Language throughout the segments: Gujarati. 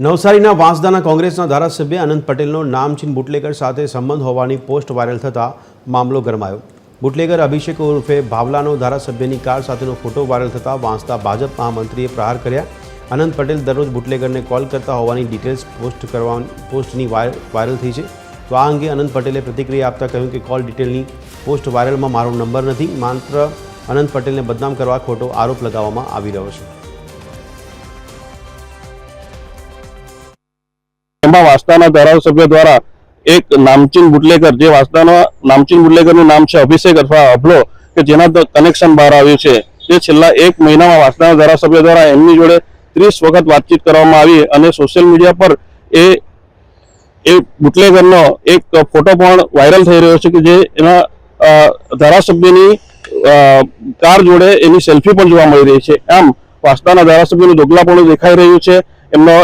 નવસારીના વાંસદાના કોંગ્રેસના ધારાસભ્ય અનંત પટેલનો નામચીન બુટલેગર સાથે સંબંધ હોવાની પોસ્ટ વાયરલ થતાં મામલો ગરમાયો। બુટલેગર અભિષેક ઉર્ફે ભાવલાનો ધારાસભ્યની કાર સાથેનો ફોટો વાયરલ થતાં વાંસદા ભાજપ મહામંત્રીએ પ્રહાર કર્યા। અનંત પટેલ દરરોજ બુટલેગરને કોલ કરતા હોવાની ડિટેલ્સ પોસ્ટની વાયરલ થઈ છે। તો આ અંગે અનંત પટેલે પ્રતિક્રિયા આપતા કહ્યું કે કોલ ડિટેલની પોસ્ટ વાયરલમાં મારો નંબર નથી, માત્ર અનંત પટેલને બદનામ કરવા ખોટો આરોપ લગાવવામાં આવી રહ્યો છે। વાંસદાના ધારાસભ્ય દ્વારા એક નામચીન બુટલેગર, જે વાંસદાના નામચીન બુટલેગરનું નામ છે અભિષેક અથવા અભલો, કે જેના કનેક્શન બહાર આવ્યું છે, તે છેલ્લા 1 મહિનામાં વાંસદાના ધારાસભ્ય દ્વારા એમની જોડે 30 વખત વાતચીત કરવામાં આવી અને સોશિયલ મીડિયા પર એ બુટલેગરનો એક ફોટો પણ વાયરલ થઈ રહ્યો છે કે જે એના ધારાસભ્યની કાર જોડે એની સેલ્ફી પણ જોવા મળી રહી છે। આમ વાંસદાના ધારાસભ્યનું દોગલાપણું દેખાઈ રહ્યું છે। એમનો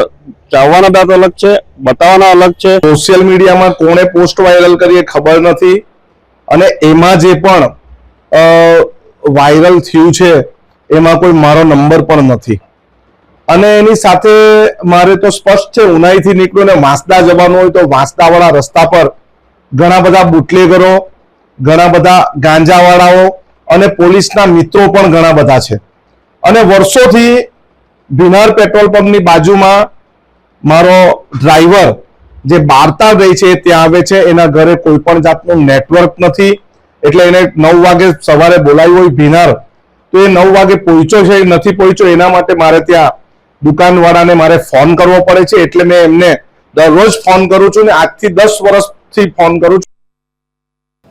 ચાવવાના દાંત અલગ છે, બતાવવાના અલગ છે। સોશિયલ મીડિયામાં કોણે પોસ્ટ વાયરલ કરી એ ખબર નથી અને એમાં જે પણ વાયરલ થયું છે એમાં કોઈ મારો નંબર પણ નથી અને એની સાથે મારે તો સ્પષ્ટ છે, ઉનાઈથી નીકળ્યો ને વાંસદા જવાનું હોય તો વાંસદાવાળા રસ્તા પર ઘણા બધા બુટલેગરો, ઘણા બધા ગાંજાવાળાઓ અને પોલીસના મિત્રો પણ ઘણા બધા છે અને વર્ષોથી ભીનાર પેટ્રોલ પંપની બાજુમાં મારો ડ્રાઈવર જે બારતા રહી છે ત્યાં આવે છે। એના ઘરે કોઈ પણ જાતનું નેટવર્ક નથી, એટલે એને 9 વાગે સવારે બોલાવ્યું હોય ભીનાર તો એ 9 વાગે પહોંચ્યો છે નથી પહોંચ્યો, એના માટે મારે ત્યાં દુકાનવાળાને મારે ફોન કરવો પડે છે। એટલે મેં એમને દરરોજ ફોન કરું છું ને આજથી 10 વર્ષથી ફોન કરું છું।